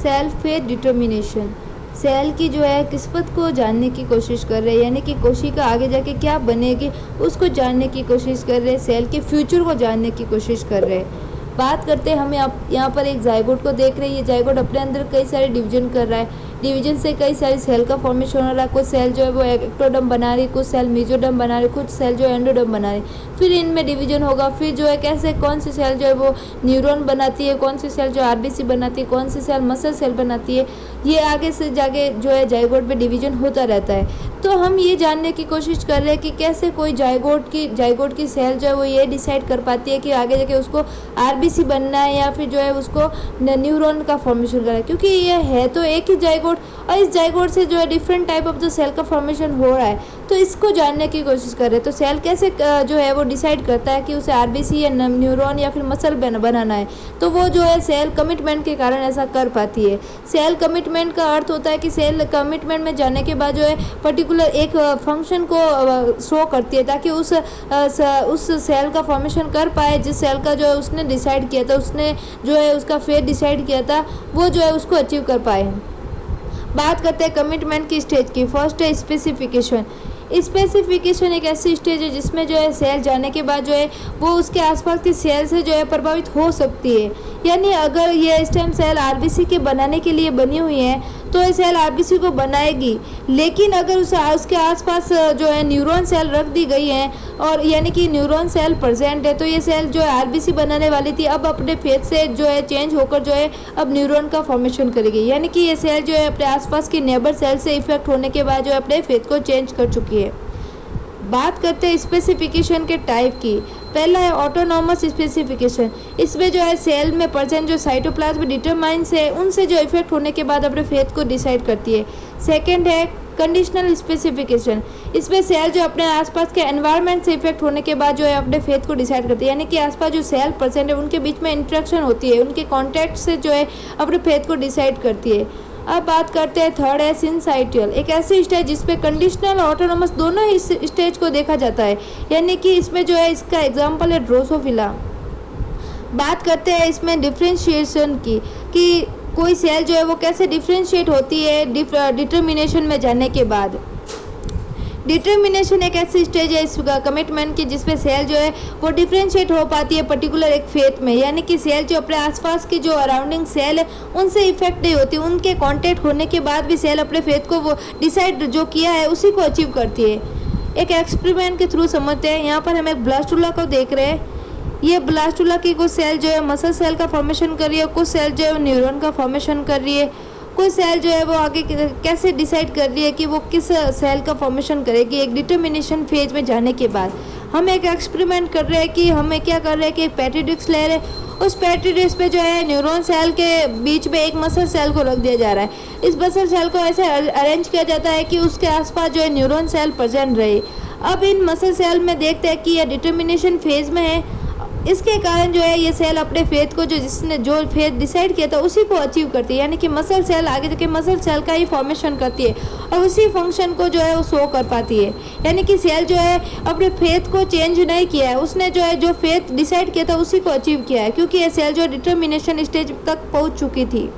Self faith determination, cell की जो है किस्मत को जानने की कोशिश कर रहे हैं, यानी कि कोशिका आगे जाके क्या बनेगी उसको जानने की कोशिश कर रहे हैं, सेल के फ्यूचर को जानने की कोशिश कर रहे हैं। बात करते हैं हम यहाँ पर एक जाइगोट को देख रहे हैं। ये जाइगोट अपने अंदर कई सारे डिवीजन कर रहा है, डिवीजन से कई सारी सेल का फॉर्मेशन हो रहा है। कुछ सेल जो है वो एक्टोडर्म बना रही, कुछ सेल मेसोडर्म बना रही, कुछ सेल जो है एंडोडर्म बना रही। फिर इनमें डिवीजन होगा, फिर जो है कैसे कौन सी सेल जो है वो न्यूरॉन बनाती है, कौन सी सेल जो आरबीसी बनाती है, कौन सी सेल मसल सेल बनाती है, ये आगे से जाके जो है जाइगोट में डिवीजन होता रहता है। तो हम ये जानने की कोशिश कर रहे हैं कि कैसे कोई जाइगोट की सेल जो है वो ये डिसाइड कर पाती है कि आगे जाके उसको आरबीसी बनना है या फिर जो है उसको न्यूरॉन का फॉर्मेशन करना है, क्योंकि ये है तो एक ही जाइगोट और इस जाइगोट से जो है डिफरेंट टाइप ऑफ जो सेल का फॉर्मेशन हो रहा है, तो इसको जानने की कोशिश कर रहे हैं। तो सेल कैसे जो है वो डिसाइड करता है कि उसे आरबीसी या न्यूरॉन या फिर मसल बनाना है, तो वो जो है सेल कमिटमेंट के कारण ऐसा कर पाती है। सेल कमिटमेंट का अर्थ होता है कि सेल कमिटमेंट में जाने के बाद जो है पर्टिकुलर एक फंक्शन को शो करती है ताकि उस सेल का फॉर्मेशन कर पाए जिस सेल का जो है उसने डिसाइड किया था, उसने जो है उसका फेट डिसाइड किया था, वो जो है उसको अचीव कर पाए। बात करते हैं कमिटमेंट की स्टेज की। फर्स्ट है स्पेसिफिकेशन। स्पेसिफिकेशन एक ऐसी स्टेज है जिसमें जो है सेल जाने के बाद जो है वो उसके आसपास की सेल से जो है प्रभावित हो सकती है। यानी अगर ये स्टेम सेल आरबीसी के बनाने के लिए बनी हुई है तो ये सेल आरबीसी को बनाएगी, लेकिन अगर उसके आसपास जो है न्यूरॉन सेल रख दी गई है और यानी कि न्यूरॉन सेल प्रेजेंट है, तो ये सेल जो है आरबीसी बनाने वाली थी अब अपने फेज से जो है चेंज होकर जो है अब न्यूरॉन का फॉर्मेशन करेगी। यानी कि ये सेल जो है अपने आसपास की नेबर सेल से इफेक्ट होने के बाद जो है अपने फेज को चेंज कर चुकी है। बात करते हैं स्पेसिफिकेशन के टाइप की। पहला है ऑटोनॉमस स्पेसिफिकेशन। इसमें जो है सेल में प्रेजेंट जो साइटोप्लाज्म डिटरमाइंस है उनसे जो इफेक्ट होने के बाद अपने फेथ को डिसाइड करती है। सेकंड है कंडीशनल स्पेसिफिकेशन। इसमें सेल जो अपने आसपास के एनवायरनमेंट से इफेक्ट होने के बाद जो है अपने फेथ को डिसाइड करती है, यानी कि आसपास जो सेल प्रेजेंट है उनके बीच में इंटरेक्शन होती है, उनके कॉन्टैक्ट से जो है अपने फेथ को डिसाइड करती है। अब बात करते हैं थर्ड है सिंसाइटियल। एक ऐसी स्टेज जिसपे कंडीशनल और ऑटोनोमस दोनों ही स्टेज को देखा जाता है, यानी कि इसमें जो है इसका एग्जांपल है ड्रोसोफिला। बात करते हैं इसमें डिफरेंशिएशन की कि कोई सेल जो है वो कैसे डिफरेंशिएट होती है डिटर्मिनेशन में जाने के बाद। डिटर्मिनेशन एक ऐसी स्टेज है इस कमिटमेंट की जिसमें सेल जो है वो डिफरेंशिएट हो पाती है पर्टिकुलर एक फेथ में, यानी कि सेल जो अपने आसपास की जो अराउंडिंग सेल है उनसे इफेक्ट नहीं होती, उनके कांटेक्ट होने के बाद भी सेल अपने फेथ को वो डिसाइड जो किया है उसी को अचीव करती है। एक एक्सपेरिमेंट के थ्रू समझते हैं। यहाँ पर हम एक ब्लास्टुला को देख रहे हैं। ये ब्लास्टुला की कुछ सेल जो है मसल सेल का फॉर्मेशन कर रही है, कुछ सेल जो है न्यूरॉन का फॉर्मेशन कर रही है, कोई सेल जो है वो आगे कैसे डिसाइड कर रही है कि वो किस सेल का फॉर्मेशन करेगी एक डिटर्मिनेशन फेज में जाने के बाद। हम एक एक्सपेरिमेंट कर रहे हैं कि हमें क्या कर रहे हैं कि एक पेट्री डिस्क ले रहे हैं, उस पेट्री डिस्क पे जो है न्यूरॉन सेल के बीच में एक मसल सेल को रख दिया जा रहा है। इस मसल सेल को ऐसे अरेंज किया जाता है कि उसके आसपास जो है न्यूरॉन सेल प्रेजेंट रहे। अब इन मसल सेल में देखते हैं कि यह डिटर्मिनेशन फेज में है, इसके कारण जो है ये सेल अपने फेथ को जिसने जो फेथ डिसाइड किया था उसी को अचीव करती है, यानी कि मसल सेल आगे जाके मसल सेल का ही फॉर्मेशन करती है और उसी फंक्शन को जो है वो शो कर पाती है। यानी कि सेल जो है अपने फेथ को चेंज नहीं किया है, उसने जो है जो फेथ डिसाइड किया था उसी को अचीव किया है, क्योंकि ये सेल जो डिटर्मिनेशन स्टेज तक पहुंच चुकी थी।